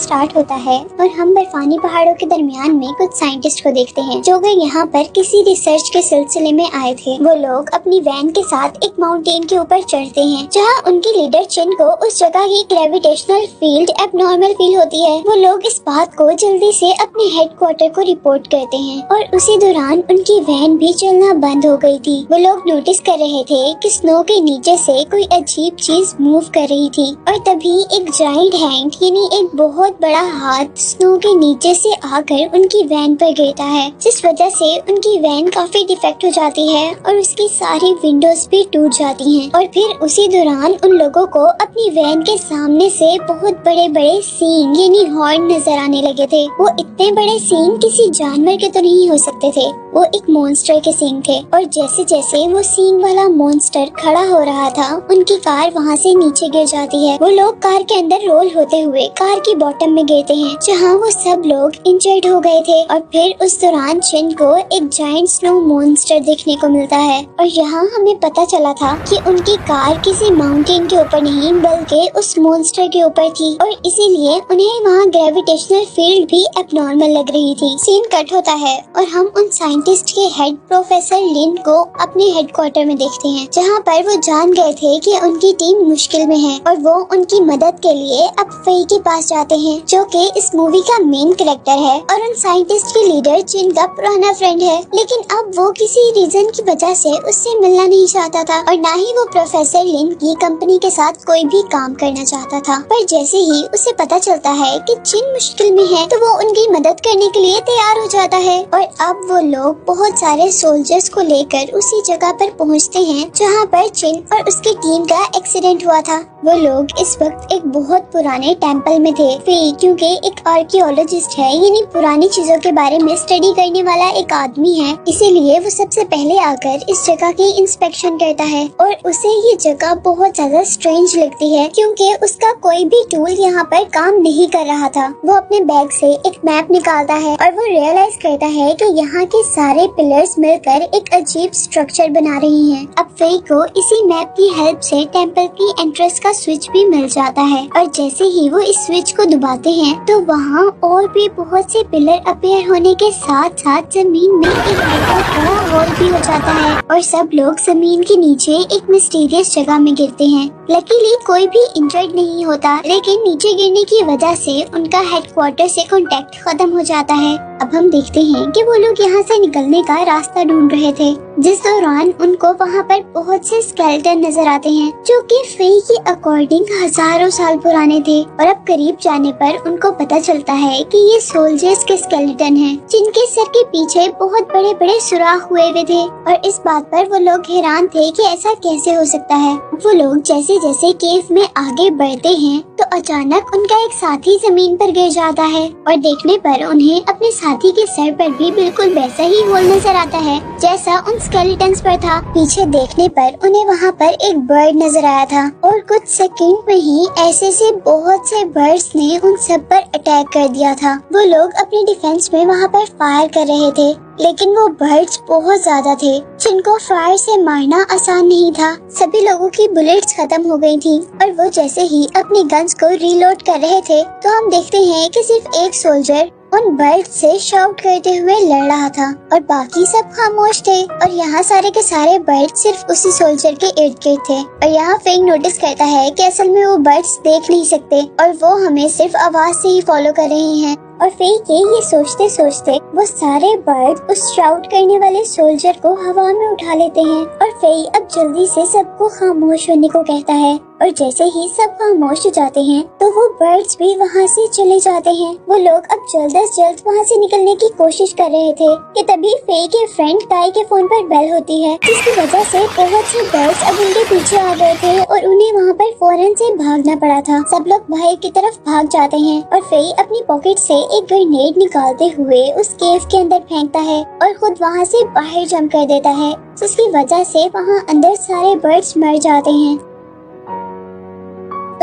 Start होता है और हम बर्फानी पहाड़ों के दरमियान में कुछ साइंटिस्ट को देखते हैं जो कि यहाँ पर किसी रिसर्च के सिलसिले में आए थे। वो लोग अपनी वैन के साथ एक माउंटेन के ऊपर चढ़ते हैं जहाँ उनके लीडर चिन को उस जगह की ग्रेविटेशनल फील्ड एबनॉर्मल फील होती है। वो लोग इस बात को जल्दी से अपने हेडक्वार्टर को रिपोर्ट करते हैं और उसी दौरान उनकी वैन भी चलना बंद हो गई थी। वो लोग नोटिस कर रहे थे कि स्नो के नीचे से कोई अजीब चीज मूव कर रही थी और तभी एक जाइंट हैंड यानी एक बहुत बड़ा हाथ स्नो के नीचे से आकर उनकी वैन पर गिरता है, जिस वजह से उनकी वैन काफी डिफेक्ट हो जाती है और उसकी सारी विंडोज भी टूट जाती हैं। और फिर उसी दौरान उन लोगों को अपनी वैन के सामने से बहुत बड़े बड़े सींग यानी हॉर्न नजर आने लगे थे। वो इतने बड़े सींग किसी जानवर के तो नहीं हो सकते थे, वो एक मॉन्स्टर के सींग थे। और जैसे जैसे वो सींग वाला मॉन्स्टर खड़ा हो रहा था उनकी कार वहाँ से नीचे गिर जाती है। वो लोग कार के अंदर रोल होते हुए कार की बॉटम में गिरते हैं जहाँ वो सब लोग इंजर्ड हो गए थे। और फिर उस दौरान चिन को एक जायंट स्नो मॉन्स्टर देखने को मिलता है और यहाँ हमें पता चला था कि उनकी कार किसी माउंटेन के ऊपर नहीं बल्कि उस मॉन्स्टर के ऊपर थी और इसीलिए उन्हें वहाँ ग्रेविटेशनल फील्ड भी एबनॉर्मल लग रही थी। सीन कट होता है और हम उन साइंटिस्ट के हेड प्रोफेसर लिन को अपने हेडक्वार्टर में देखते हैं जहाँ पर वो जान गए थे कि उनकी टीम मुश्किल में है और वो उनकी मदद के लिए अब फेई के पास जाते हैं जो कि इस मूवी का मेन कैरेक्टर है और उन साइंटिस्ट के लीडर चिन का पुराना फ्रेंड है। लेकिन अब वो किसी रीजन की वजह से उससे मिलना नहीं चाहता था और न ही वो प्रोफेसर लिन की कंपनी के साथ कोई भी काम करना चाहता था। पर जैसे ही उसे पता चलता है कि चिन मुश्किल में है तो वो उनकी मदद करने के लिए तैयार हो जाता है और अब वो लोग बहुत सारे सोल्जर्स को लेकर उसी जगह पर पहुंचते हैं जहां पर चिन और उसकी टीम का एक्सीडेंट हुआ था। वो लोग इस वक्त एक बहुत पुराने टेम्पल में थे। फेई क्योंकि एक आर्कियोलॉजिस्ट है यानी पुरानी चीजों के बारे में स्टडी करने वाला एक आदमी है, इसीलिए वो सबसे पहले आकर इस जगह की इंस्पेक्शन करता है और उसे ये जगह बहुत ज्यादा स्ट्रेंज लगती है क्योंकि उसका कोई भी टूल यहाँ पर काम नहीं कर रहा था। वो अपने बैग से एक मैप निकालता है और वो रियलाइज करता है कि यहाँ के सारे पिलर्स मिलकर एक अजीब स्ट्रक्चर बना रही हैं। अब फेई को इसी मैप की हेल्प से टेम्पल की एंट्रेंस का स्विच भी मिल जाता है और जैसे ही वो इस स्विच को दबाते हैं तो वहाँ और भी बहुत से पिलर अपीयर होने के साथ साथ जमीन में एक बड़ा होल भी हो जाता है और सब लोग जमीन के नीचे एक मिस्टीरियस जगह में गिरते हैं। लकीली कोई भी इंजर्ड नहीं होता, लेकिन नीचे गिरने की वजह से उनका हेडक्वार्टर से कांटेक्ट खत्म हो जाता है। अब हम देखते हैं कि वो लोग यहाँ से निकलने का रास्ता ढूंढ रहे थे, जिस दौरान उनको वहाँ पर बहुत से स्केलेटन नजर आते हैं जो कि फेई के अकॉर्डिंग हजारों साल पुराने थे। और अब करीब जाने पर उनको पता चलता है कि ये सोल्जर्स के स्केलेटन हैं, जिनके सर के पीछे बहुत बड़े बड़े सुराख हुए हुए थे और इस बात पर वो लोग हैरान थे कि ऐसा कैसे हो सकता है। वो लोग जैसे जैसे केव में आगे बढ़ते हैं तो अचानक उनका एक साथी जमीन पर गिर जाता है और देखने पर उन्हें अपने साथी के सर पर भी बिल्कुल वैसा ही होल नजर आता है जैसा उन स्केलेटन्स पर था। पीछे देखने पर उन्हें वहाँ पर एक बर्ड नजर आया था और कुछ सेकंड में ही ऐसे से बहुत से बर्ड्स ने उन सब पर अटैक कर दिया था। वो लोग अपने डिफेंस में वहाँ पर फायर कर रहे थे, लेकिन वो बर्ड्स बहुत ज्यादा थे जिनको फायर से मारना आसान नहीं था। सभी लोगों की बुलेट्स खत्म हो गई थी और वो जैसे ही अपनी गन्स को रीलोड कर रहे थे तो हम देखते हैं कि सिर्फ एक सोल्जर उन बर्ड से शाउट करते हुए लड़ रहा था और बाकी सब खामोश थे और यहाँ सारे के सारे बर्ड सिर्फ उसी सोल्जर के इर्द गिर्द थे। और यहाँ फेंग नोटिस करता है कि असल में वो बर्ड्स देख नहीं सकते और वो हमें सिर्फ आवाज से ही फॉलो कर रहे हैं। और फेई के ये सोचते सोचते वो सारे बर्ड उस शाउट करने वाले सोल्जर को हवा में उठा लेते हैं और फेई अब जल्दी से सबको खामोश होने को कहता है और जैसे ही सब खामोश हो जाते हैं तो वो बर्ड्स भी वहाँ से चले जाते हैं। वो लोग अब जल्द अज जल्द वहाँ से निकलने की कोशिश कर रहे थे कि तभी फेई के फ्रेंड काई के फोन पर बेल होती है, जिसकी वजह से बहुत से बर्ड्स अब उनके पीछे आ गए थे और उन्हें वहाँ पर फौरन से भागना पड़ा था। सब लोग बाहर की तरफ भाग जाते हैं और फेई अपनी पॉकेट से एक ग्रेनेड निकालते हुए उस केव के अंदर फेंकता है और खुद वहाँ से बाहर जंप कर देता है, जिसकी वजह से वहाँ अंदर सारे बर्ड्स मर जाते हैं।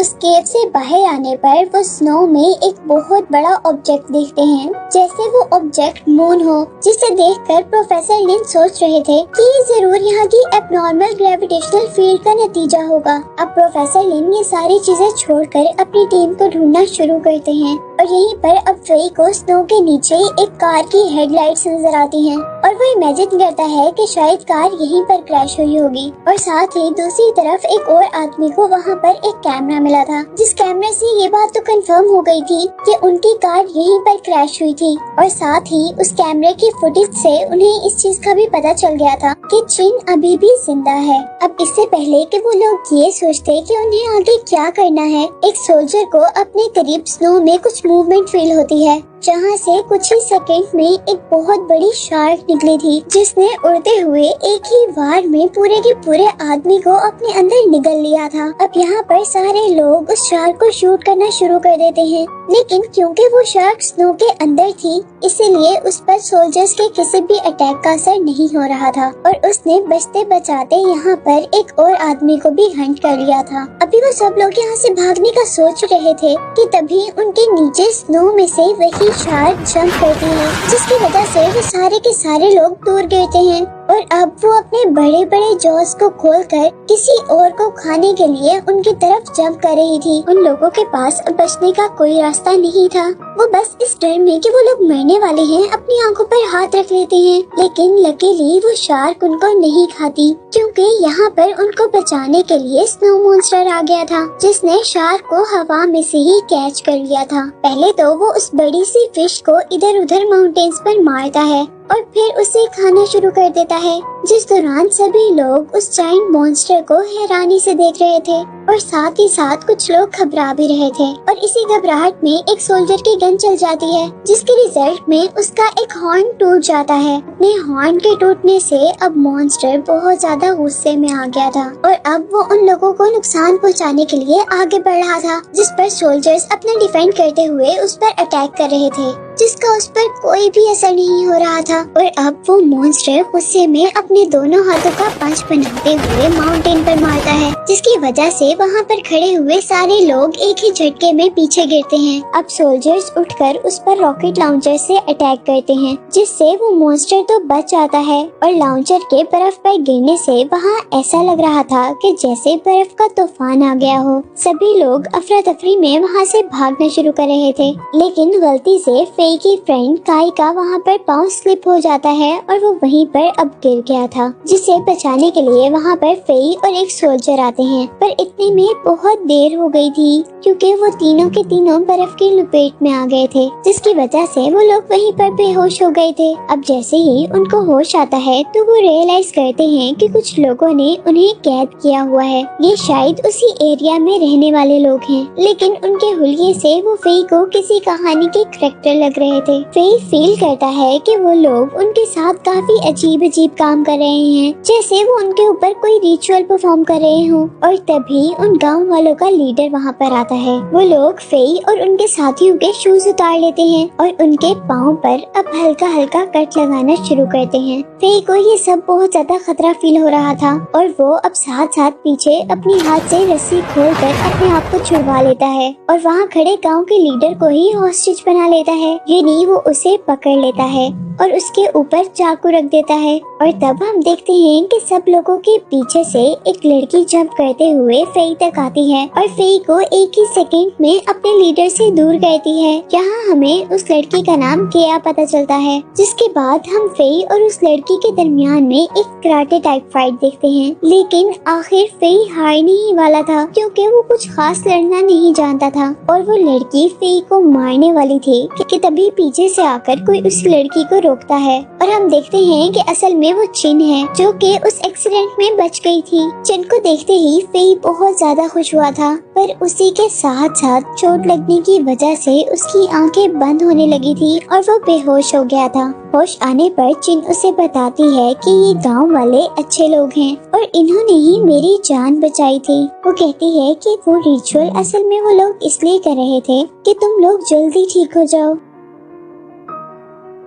उस केव से बाहर आने पर वो स्नो में एक बहुत बड़ा ऑब्जेक्ट देखते हैं, जैसे वो ऑब्जेक्ट मून हो, जिसे देखकर प्रोफेसर लिन सोच रहे थे कि ये जरूर यहाँ की एबनॉर्मल ग्रेविटेशनल फील्ड का नतीजा होगा। अब प्रोफेसर लिन ये सारी चीजें छोड़कर अपनी टीम को ढूंढना शुरू करते हैं और यहीं पर अब फेई को स्नो के नीचे एक कार की हेडलाइट्स नजर आती हैं और वो इमेजिन करता है कि शायद कार यहीं पर क्रैश हुई होगी। और साथ ही दूसरी तरफ एक और आदमी को वहाँ पर एक कैमरा मिला था, जिस कैमरे से ये बात तो कंफर्म हो गई थी कि उनकी कार यहीं पर क्रैश हुई थी। और साथ ही उस कैमरे की फुटेज से उन्हें इस चीज का भी पता चल गया था कि चिन अभी भी जिंदा है। अब इससे पहले कि वो लोग ये सोचते कि उन्हें आगे क्या करना है, एक सोल्जर को अपने करीब स्नो में कुछ मूवमेंट फील होती है, जहाँ से कुछ ही सेकंड में एक बहुत बड़ी शार्क निकली थी, जिसने उड़ते हुए एक ही वार में पूरे के पूरे आदमी को अपने अंदर निगल लिया था। अब यहाँ पर सारे लोग उस शार्क को शूट करना शुरू कर देते हैं, लेकिन क्योंकि वो शार्क स्नो के अंदर थी, इसीलिए उस पर सोल्जर्स के किसी भी अटैक का असर नहीं हो रहा था और उसने बचते बचाते यहाँ पर एक और आदमी को भी हंट कर लिया था। अभी वो सब लोग यहाँ से भागने का सोच रहे थे कि तभी उनके नीचे स्नो में से वही शार्क जंप करती है, जिसकी वजह से वो सारे के सारे लोग दूर गिरते हैं और अब वो अपने बड़े बड़े जॉस को खोलकर किसी और को खाने के लिए उनकी तरफ जंप कर रही थी। उन लोगों के पास अब बचने का कोई रास्ता नहीं था। वो बस इस डर में कि वो लोग मरने वाले हैं अपनी आंखों पर हाथ रख लेते हैं, लेकिन लकीली वो शार्क उनको नहीं खाती, क्योंकि यहाँ पर उनको बचाने के लिए स्नो मॉन्स्टर आ गया था, जिसने शार्क को हवा में से ही कैच कर लिया था। पहले तो वो उस बड़ी सी फिश को इधर उधर माउंटेन्स पर मारता है और फिर उसे खाना शुरू कर देता है, जिस दौरान सभी लोग उस जायंट मॉन्स्टर को हैरानी से देख रहे थे और साथ ही साथ कुछ लोग घबरा भी रहे थे। और इसी घबराहट में एक सोल्जर की गन चल जाती है, जिसके रिजल्ट में उसका एक हॉर्न टूट जाता है। अपने हॉर्न के टूटने से अब मॉन्स्टर बहुत ज्यादा गुस्से में आ गया था और अब वो उन लोगों को नुकसान पहुंचाने के लिए आगे बढ़ रहा था, जिस पर सोल्जर्स अपना डिफेंड करते हुए उस पर अटैक कर रहे थे, जिसका उस पर कोई भी असर नहीं हो रहा था। और अब वो मॉन्स्टर गुस्से में अपने दोनों हाथों का पंच बनाते हुए माउंटेन पर मारता है, जिसकी वजह से वहाँ पर खड़े हुए सारे लोग एक ही झटके में पीछे गिरते हैं। अब सोल्जर्स उठकर उस पर रॉकेट लॉन्चर से अटैक करते हैं, जिससे वो मॉन्स्टर तो बच जाता है और लॉन्चर के बर्फ पर गिरने से वहाँ ऐसा लग रहा था कि जैसे बर्फ का तूफान आ गया हो। सभी लोग अफरा तफरी में वहाँ से भागना शुरू कर रहे थे, लेकिन गलती से फेई की फ्रेंड काई का वहाँ पर पाँव स्लिप हो जाता है और वो वहीं पर अब गिर गया था, जिसे बचाने के लिए वहाँ पर फेई और एक सोल्जर आते हैं। पर इतने में बहुत देर हो गई थी, क्योंकि वो तीनों के तीनों बर्फ की लपेट में आ गए थे, जिसकी वजह से वो लोग वहीं पर बेहोश हो गए थे। अब जैसे ही उनको होश आता है तो वो रियलाइज करते हैं कि कुछ लोगों ने उन्हें कैद किया हुआ है। ये शायद उसी एरिया में रहने वाले लोग हैं, लेकिन उनके हुलिये से वो फेई को किसी कहानी के कैरेक्टर लग रहे थे। फेई फील करता है कि वो लोग उनके साथ काफी अजीब अजीब काम कर रहे हैं, जैसे वो उनके ऊपर कोई रिचुअल परफॉर्म कर रहे हों। और तभी उन गांव वालों का लीडर वहाँ पर आता है। वो लोग फेई और उनके साथियों के शूज उतार लेते हैं और उनके पाँव पर अब हल्का हल्का कट लगाना शुरू करते हैं। फेई को ये सब बहुत ज्यादा खतरा फील हो रहा था और वो अब साथ साथ पीछे अपनी हाथ से रस्सी खोलकर अपने आप को छुड़वा लेता है और वहाँ खड़े गाँव के लीडर को ही हॉस्टेज बना लेता है। यानी वो उसे पकड़ लेता है और उसके ऊपर चाकू रख देता है। और तब हम देखते हैं कि सब लोगों के पीछे से एक लड़की जंप करते हुए फेई तक आती है और फेई को एक ही सेकंड में अपने लीडर से दूर करती है। यहाँ हमें उस लड़की का नाम केया पता चलता है, जिसके बाद हम फेई और उस लड़की के दरमियान में एक कराटे टाइप फाइट देखते हैं। लेकिन आखिर फेई हारने ही वाला था, क्योंकि वो कुछ खास लड़ना नहीं जानता था और वो लड़की फेई को मारने वाली थी कि तभी पीछे से आकर कोई उस लड़की को रोकता है और हम देखते हैं कि असल में वो चिन है, जो कि उस एक्सीडेंट में बच गई थी। चिन को देखते ही फेई बहुत ज्यादा खुश हुआ था, पर उसी के साथ साथ चोट लगने की वजह से उसकी आंखें बंद होने लगी थी और वो बेहोश हो गया था। होश आने पर चिन उसे बताती है कि ये गांव वाले अच्छे लोग हैं और इन्होंने ही मेरी जान बचाई थी। वो कहती है कि वो रिचुअल असल में वो लोग इसलिए कर रहे थे कि तुम लोग जल्दी ठीक हो जाओ।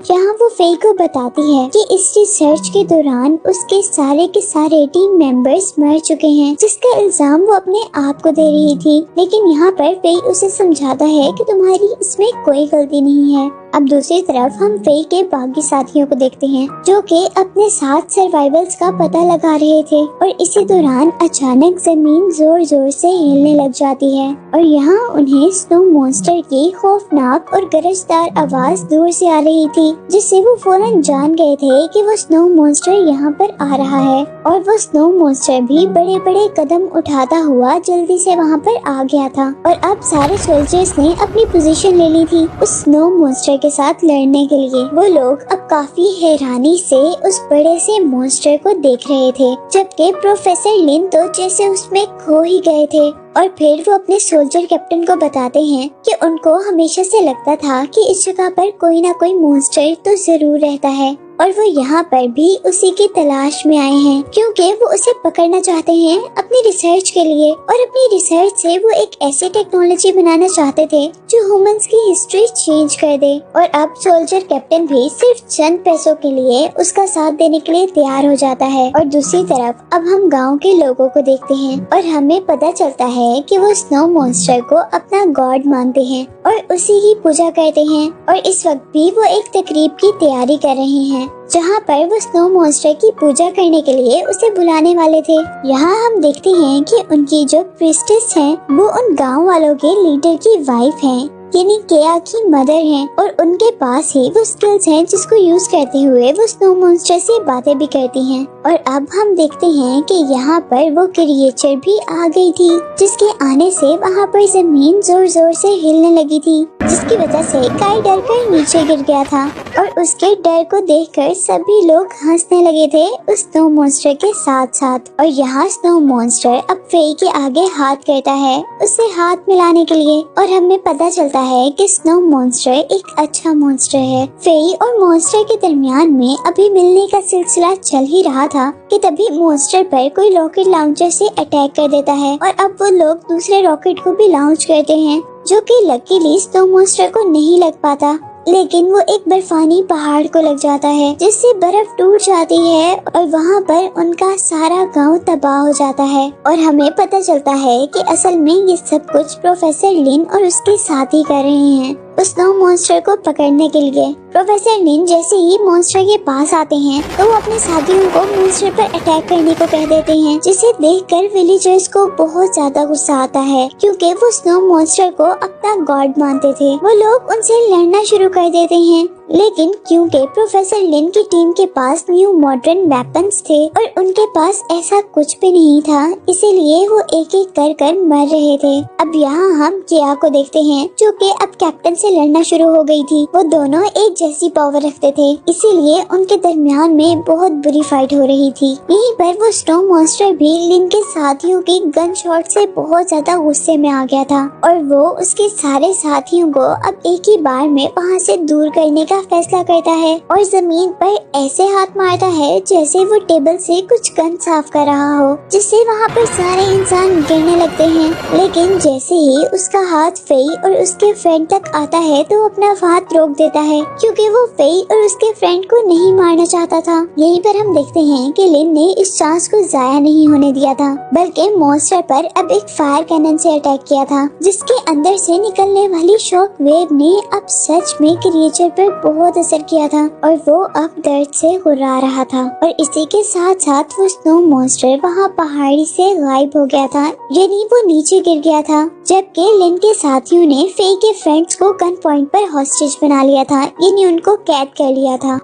जहाँ वो फेई को बताती है कि इस रिसर्च के दौरान उसके सारे टीम मेंबर्स मर चुके हैं, जिसका इल्जाम वो अपने आप को दे रही थी। लेकिन यहाँ पर फेई उसे समझाता है कि तुम्हारी इसमें कोई गलती नहीं है। अब दूसरी तरफ हम फेई के बाकी साथियों को देखते हैं जो कि अपने साथ सर्वाइवल्स का पता लगा रहे थे, और इसी दौरान अचानक जमीन जोर जोर से हिलने लग जाती है और यहाँ उन्हें स्नो मॉन्स्टर की खौफनाक और गरजदार आवाज दूर से आ रही थी, जिससे वो फौरन जान गए थे कि वो स्नो मॉन्स्टर यहाँ पर आ रहा है। और वो स्नो मॉन्स्टर भी बड़े बड़े कदम उठाता हुआ जल्दी से वहाँ पर आ गया था, और अब सारे सोल्जर्स ने अपनी पोजीशन ले ली थी उस स्नो मॉन्स्टर के साथ लड़ने के लिए। वो लोग अब काफी हैरानी से उस बड़े से मॉन्स्टर को देख रहे थे, जबकि प्रोफेसर लिन तो जैसे उसमें खो ही गए थे। और फिर वो अपने सोल्जर कैप्टन को बताते हैं कि उनको हमेशा से लगता था कि इस जगह पर कोई ना कोई मॉन्स्टर तो जरूर रहता है, और वो यहाँ पर भी उसी की तलाश में आए हैं, क्योंकि वो उसे पकड़ना चाहते हैं अपनी रिसर्च के लिए। और अपनी रिसर्च से वो एक ऐसी टेक्नोलॉजी बनाना चाहते थे जो ह्यूमंस की हिस्ट्री चेंज कर दे। और अब सोल्जर कैप्टन भी सिर्फ चंद पैसों के लिए उसका साथ देने के लिए तैयार हो जाता है। और दूसरी तरफ अब हम गाँव के लोगों को देखते हैं और हमें पता चलता है कि वो स्नो मॉन्स्टर को अपना गॉड मानते हैं और उसी की पूजा करते हैं। और इस वक्त भी वो एक तकरीब की तैयारी कर रहे हैं जहाँ पर वो स्नो मॉन्स्टर की पूजा करने के लिए उसे बुलाने वाले थे। यहाँ हम देखते हैं कि उनकी जो प्रीस्टेस है वो उन गांव वालों के लीडर की वाइफ है, यानी केया की मदर हैं, और उनके पास ही वो स्किल्स हैं जिसको यूज करते हुए वो स्नो मॉन्स्टर से बातें भी करती हैं। और अब हम देखते हैं कि यहाँ पर वो क्रिएचर भी आ गई थी, जिसके आने से वहाँ पर जमीन जोर जोर से हिलने लगी थी, जिसकी वजह से काई डर कर नीचे गिर गया था। और उसके डर को देखकर सभी लोग हंसने लगे थे उस स्नो मॉन्स्टर के साथ साथ। और यहाँ स्नो मॉन्स्टर अब फेई के आगे हाथ करता है उससे हाथ मिलाने के लिए, और हमें पता चलता है कि स्नो मॉन्स्टर एक अच्छा मॉन्स्टर है। फेई और मॉन्स्टर के दरमियान में अभी मिलने का सिलसिला चल ही रहा था कि तभी मॉन्स्टर पर कोई रॉकेट लॉन्चर से अटैक कर देता है, और अब वो लोग दूसरे रॉकेट को भी लॉन्च करते हैं, जो कि लकीली स्नो मॉन्स्टर को नहीं लग पाता, लेकिन वो एक बर्फानी पहाड़ को लग जाता है, जिससे बर्फ टूट जाती है और वहाँ पर उनका सारा गांव तबाह हो जाता है। और हमें पता चलता है कि असल में ये सब कुछ प्रोफेसर लिन और उसके साथी कर रहे हैं उस स्नो मॉन्स्टर को पकड़ने के लिए। प्रोफेसर लिन जैसे ही मॉन्स्टर के पास आते हैं तो वो अपने साथियों को मॉन्स्टर पर अटैक करने को कह देते हैं, जिसे देखकर विलेजर्स को बहुत ज्यादा गुस्सा आता है, क्योंकि वो स्नो मॉन्स्टर को अपना गॉड मानते थे। वो लोग उनसे लड़ना शुरू कर देते हैं, लेकिन क्योंकि प्रोफेसर लिन की टीम के पास न्यू मॉडर्न वेपन्स थे और उनके पास ऐसा कुछ भी नहीं था, इसीलिए वो एक एक कर मर रहे थे। अब यहाँ हम केया को देखते हैं, जो कि अब कैप्टन से लड़ना शुरू हो गई थी। वो दोनों एक जैसी पावर रखते थे, इसीलिए उनके दरमियान में बहुत बुरी फाइट हो रही थी। यहीं पर वो स्नो मॉन्स्टर भी लिन के साथियों की गन शॉट से बहुत ज्यादा गुस्से में आ गया था, और वो उसके सारे साथियों को अब एक ही बार में वहाँ से दूर करने का फैसला करता है और जमीन पर ऐसे हाथ मारता है जैसे वो टेबल से कुछ गंद साफ कर रहा हो, जिससे वहाँ पर सारे इंसान गिरने लगते हैं। लेकिन जैसे ही उसका हाथ फेई और उसके फ्रेंड तक आता है तो अपना हाथ रोक देता है, क्योंकि वो फेई और उसके फ्रेंड को नहीं मारना चाहता था। यहीं पर हम देखते हैं कि लिन ने इस चांस को जाया नहीं होने दिया था, बल्कि मॉन्स्टर पर अब एक फायर कैनन से अटैक किया था, जिसके अंदर से निकलने वाली शॉक वेव ने अब सच में क्रिएचर पर बहुत असर किया था, और वो अब दर्द से गुर्रा रहा था। और इसी के साथ साथ वो स्नो मॉन्स्टर वहाँ पहाड़ी से गायब हो गया था, यानी वो नीचे गिर गया था, जबकि लिन के साथियों ने फेई के फ्रेंड्स को गन पॉइंट पर हॉस्टेज बना लिया था, यानी उनको कैद कर लिया था।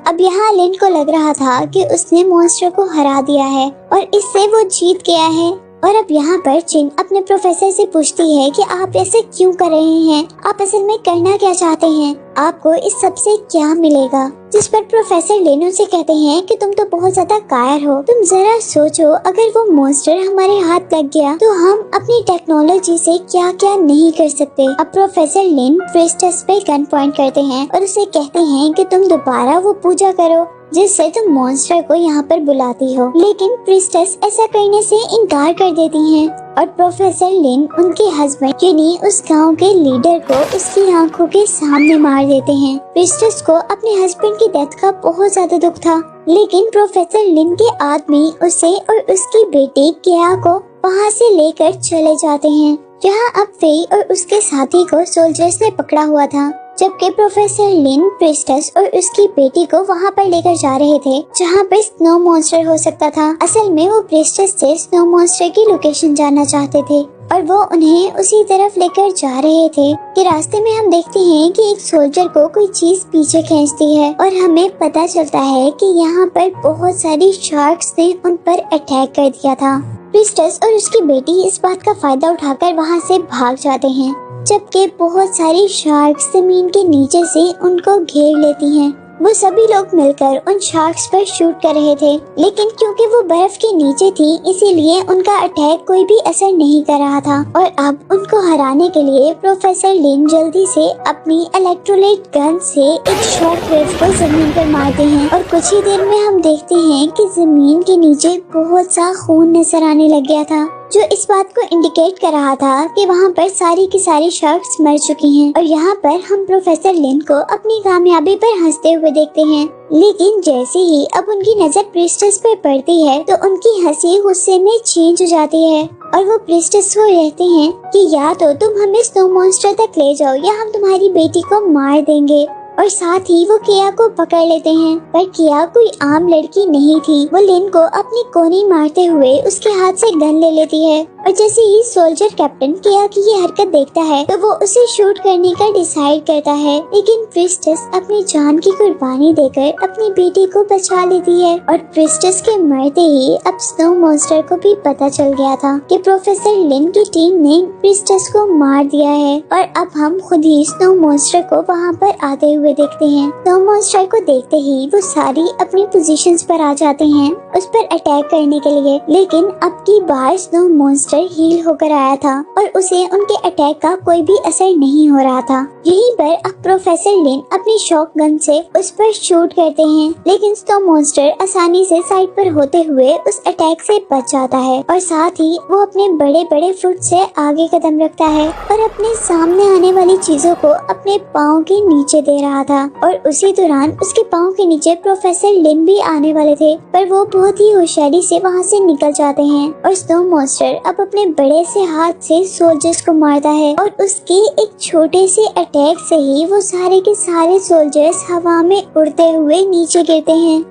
अब यहाँ लिन को लग रहा था कि उसने मॉन्स्टर को हरा दिया है और इससे वो जीत गया है। और अब यहाँ पर चिन अपने प्रोफेसर से पूछती है कि आप ऐसे क्यों कर रहे हैं, आप असल में करना क्या चाहते हैं, आपको इस सब से क्या मिलेगा। जिस पर प्रोफेसर लिन से कहते हैं कि तुम तो बहुत ज्यादा कायर हो, तुम जरा सोचो अगर वो मॉन्स्टर हमारे हाथ लग गया तो हम अपनी टेक्नोलॉजी से क्या क्या नहीं कर सकते। अब प्रोफेसर लिन प्रीस्टेस पे गन पॉइंट करते हैं और उसे कहते हैं कि तुम दोबारा वो पूजा करो जिससे तुम मॉन्स्टर को यहाँ पर बुलाती हो, लेकिन प्रीस्टेस ऐसा करने से इनकार कर देती हैं। और प्रोफेसर लिन उनके हस्बैंड जिन्हें उस गांव के लीडर को उसकी आंखों के सामने मार देते हैं। प्रिस्टेस को अपने हस्बैंड की डेथ का बहुत ज्यादा दुख था, लेकिन प्रोफेसर लिन के आदमी उसे और उसकी बेटी किया को वहाँ से लेकर चले जाते हैं, जहाँ अब फेई और उसके साथी को सोल्जर्स ने पकड़ा हुआ था। जबकि प्रोफेसर लिन प्रिस्टेस और उसकी बेटी को वहाँ पर लेकर जा रहे थे, जहाँ पर स्नो मॉन्स्टर हो सकता था। असल में वो प्रिस्टेस से स्नो मॉन्स्टर की लोकेशन जानना चाहते थे और वो उन्हें उसी तरफ लेकर जा रहे थे कि रास्ते में हम देखते हैं कि एक सोल्जर को कोई चीज पीछे खींचती है और हमें पता चलता है कि यहाँ पर बहुत सारी शार्क्स ने उन पर अटैक कर दिया था। प्रिस्टेस और उसकी बेटी इस बात का फायदा उठाकर वहाँ से भाग जाते हैं, जबकि बहुत सारी शार्क्स जमीन के नीचे से उनको घेर लेती हैं। वो सभी लोग मिलकर उन शार्क्स पर शूट कर रहे थे, लेकिन क्योंकि वो बर्फ के नीचे थी इसीलिए उनका अटैक कोई भी असर नहीं कर रहा था। और अब उनको हराने के लिए प्रोफेसर लिन जल्दी से अपनी इलेक्ट्रोलाइट गन से एक शॉक वेव को जमीन पर मारते हैं और कुछ ही देर में हम देखते हैं कि जमीन के नीचे बहुत सा खून नजर आने लग गया था, जो इस बात को इंडिकेट कर रहा था कि वहाँ पर सारी की सारी शार्क्स मर चुकी हैं। और यहाँ पर हम प्रोफेसर लिन को अपनी कामयाबी पर हंसते हुए देखते हैं, लेकिन जैसे ही अब उनकी नजर प्रिस्टेस पर पड़ती है तो उनकी हंसी गुस्से में चेंज हो जाती है और वो प्रिस्टेस को कहते हैं कि या तो तुम हमें स्नो मॉन्स्टर तक ले जाओ या हम तुम्हारी बेटी को मार देंगे। और साथ ही वो किया को पकड़ लेते हैं, पर किया कोई आम लड़की नहीं थी। वो लिन को अपनी कोनी मारते हुए उसके हाथ से गन ले लेती है और जैसे ही सोल्जर कैप्टन किया की ये हरकत देखता है तो वो उसे शूट करने का डिसाइड करता है, लेकिन प्रिस्टेस अपनी जान की कुर्बानी देकर अपनी बेटी को बचा लेती है। और प्रिस्टेस के मरते ही अब स्नो मॉन्स्टर को भी पता चल गया था कि प्रोफेसर लिन की टीम ने प्रिस्टेस को मार दिया है और अब हम खुद ही स्नो मॉन्स्टर को वहाँ पर आते हुए देखते हैं। स्नो मॉन्स्टर को देखते ही वो सारी अपनी पोजीशंस पर आ जाते हैं उस पर अटैक करने के लिए, लेकिन अब की बार स्नो मॉन्स्टर हील होकर आया था और उसे उनके अटैक का कोई भी असर नहीं हो रहा था। यहीं पर अब प्रोफेसर लिन अपनी शॉक गन से उस पर शूट करते हैं, लेकिन स्नो मॉन्स्टर आसानी से साइड पर होते हुए उस अटैक से बच जाता है और साथ ही वो अपने बड़े बड़े फुट से आगे कदम रखता है और अपने सामने आने वाली चीजों को अपने पाँव के नीचे दे रहा था। और उसी दौरान उसके पाँव के नीचे प्रोफेसर लिन भी आने वाले थे, पर वो बहुत ही होशियारी से वहाँ से निकल जाते हैं और स्नो मॉन्स्टर अब अपने बड़े से हाथ से सोल्जर्स को मारता है और उसके एक छोटे से अटैक से ही वो सारे के सारे सोल्जर्स हवा में उड़ते हुए नीचे गिरते हैं।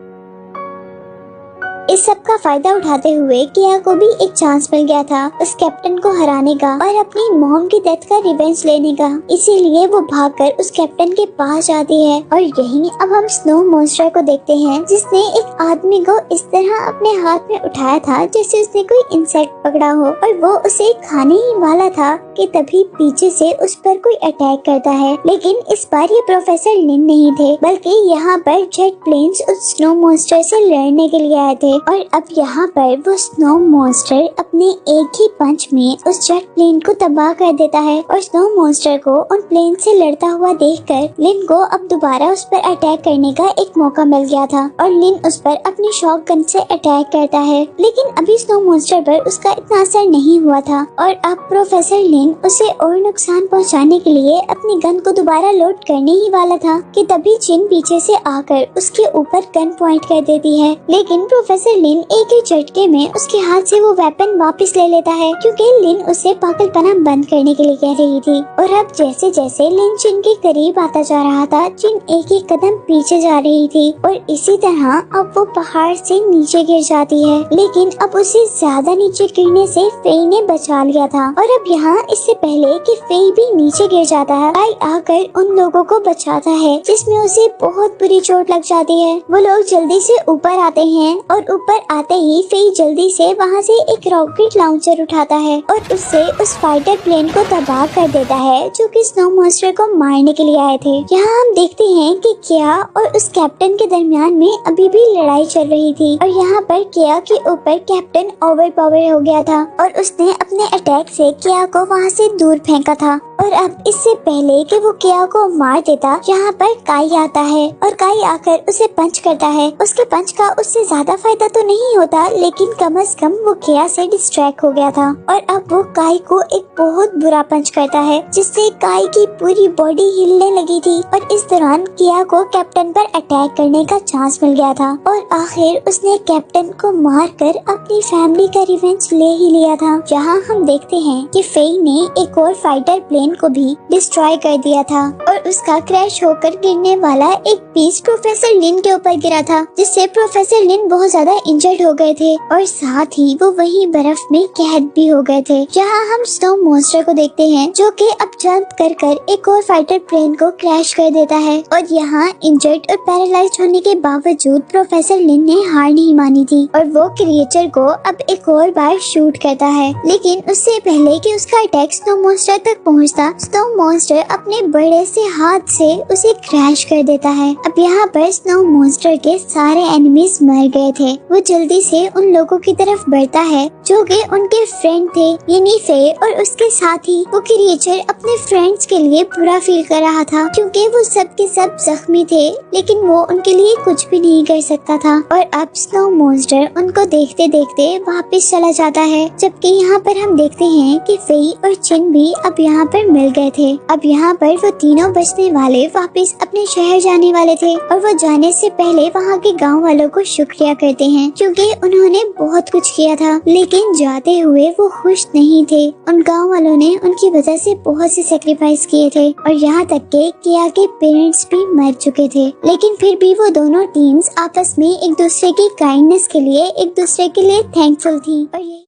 इस सब का फायदा उठाते हुए किया को भी एक चांस मिल गया था उस कैप्टन को हराने का और अपनी मॉम की डेथ का रिवेंज लेने का, इसीलिए वो भागकर उस कैप्टन के पास जाती है। और यहीं अब हम स्नो मॉन्स्टर को देखते हैं जिसने एक आदमी को इस तरह अपने हाथ में उठाया था जैसे उसने कोई इंसेक्ट पकड़ा हो और वो उसे खाने ही वाला था कि तभी पीछे से उस पर कोई अटैक करता है। लेकिन इस बार ये प्रोफेसर लिन नहीं थे, बल्कि यहाँ पर जेट प्लेन्स उस स्नो मॉन्स्टर से लड़ने के लिए आए थे। और अब यहाँ पर वो स्नो मॉन्स्टर अपने एक ही पंच में उस जेट प्लेन को तबाह कर देता है और स्नो मॉन्स्टर को उन प्लेन से लड़ता हुआ देखकर लिन को अब दोबारा उस पर अटैक करने का एक मौका मिल गया था और लिन उस पर अपनी शॉक गन से अटैक करता है, लेकिन अभी स्नो मॉन्स्टर पर उसका इतना असर नहीं हुआ था और अब प्रोफेसर लिन उसे और नुकसान पहुँचाने के लिए अपनी गन को दोबारा लोड करने ही वाला था कि तभी जिन पीछे से आकर उसके ऊपर गन पॉइंट कर देती है, लेकिन प्रोफेसर लिन एक ही झटके में उसके हाथ से वो वेपन वापस ले लेता है क्योंकि लिन उसे पागलपना बंद करने के लिए कह रही थी। और अब जैसे जैसे लिन जिन के करीब आता जा रहा था, जिन एक एक कदम पीछे जा रही थी और इसी तरह अब वो पहाड़ से नीचे गिर जाती है, लेकिन अब उसे ज्यादा नीचे गिरने से फेई ने बचा लिया था। और अब यहाँ इससे पहले कि फेई भी नीचे गिर जाता है, काई आकर उन लोगों को बचाता है जिसमें उसे बहुत बुरी चोट लग जाती है। वो लोग जल्दी से ऊपर आते हैं और ऊपर आते ही फेई जल्दी से वहाँ से एक रॉकेट लॉन्चर उठाता है और उससे उस फाइटर प्लेन को तबाह कर देता है जो कि स्नो मॉन्स्टर को मारने के लिए आए थे। यहाँ हम देखते हैं कि किया और उस कैप्टन के दरमियान में अभी भी लड़ाई चल रही थी और यहाँ पर किया के ऊपर कैप्टन ओवर पावर हो गया था और उसने अपने अटैक से किया को वहाँ से दूर फेंका था। और अब इससे पहले कि वो किया को मार देता, यहाँ पर काई आता है और काई आकर उसे पंच करता है। उसके पंच का उससे ज्यादा फायदा तो नहीं होता, लेकिन कम से कम वो किया से डिस्ट्रैक्ट हो गया था और अब वो काई को एक बहुत बुरा पंच करता है, जिससे काई की पूरी बॉडी हिलने लगी थी। और इस दौरान किया को कैप्टन पर अटैक करने का चांस मिल गया था और आखिर उसने कैप्टन को मारकर अपनी फैमिली का रिवेंज ले ही लिया था। जहाँ हम देखते हैं कि फेई ने एक और फाइटर प्लेन को भी डिस्ट्रॉय कर दिया था और उसका क्रैश होकर गिरने वाला एक पीस प्रोफेसर लिन के ऊपर गिरा था, जिससे प्रोफेसर लिन बहुत ज्यादा इंजर्ड हो गए थे और साथ ही वो वहीं बर्फ में कैद भी हो गए थे। जहाँ हम स्नो मॉन्स्टर को देखते हैं, जो कि अब जंप कर एक और फाइटर प्लेन को क्रैश कर देता है और यहाँ इंजर्ड और पैरालाइज्ड होने के बावजूद प्रोफेसर लिन ने हार नहीं मानी थी और वो क्रिएचर को अब एक और बार शूट करता है। लेकिन उससे पहले कि उसका अटैक स्नो मॉन्स्टर तक पहुँचता, स्नो मॉन्स्टर अपने बड़े से हाथ से उसे क्रैश कर देता है। अब यहाँ पर स्नो मॉन्स्टर के सारे एनिमीज मर गए थे। वो जल्दी से उन लोगों की तरफ बढ़ता है जो कि उनके फ्रेंड थे, यानी फे, और उसके साथ ही वो क्रिएचर अपने फ्रेंड्स के लिए बुरा फील कर रहा था क्योंकि वो सब के सब जख्मी थे, लेकिन वो उनके लिए कुछ भी नहीं कर सकता था। और अब स्नो मॉन्स्टर उनको देखते देखते वापस चला जाता है, जबकि यहाँ पर हम देखते हैं कि फे और चिन भी अब यहाँ पर मिल गए थे। अब यहाँ पर वो तीनों बचने वाले वापस अपने शहर जाने वाले थे और वो जाने से पहले वहाँ के गाँव वालों को शुक्रिया करते हैं क्योंकि उन्होंने बहुत कुछ किया था, लेकिन जाते हुए वो खुश नहीं थे। उन गाँव वालों ने उनकी वजह से बहुत से सेक्रीफाइस किए थे और यहाँ तक के किया के पेरेंट्स भी मर चुके थे, लेकिन फिर भी वो दोनों टीम्स आपस में एक दूसरे की काइंडनेस के लिए एक दूसरे के लिए थैंकफुल थी। और ये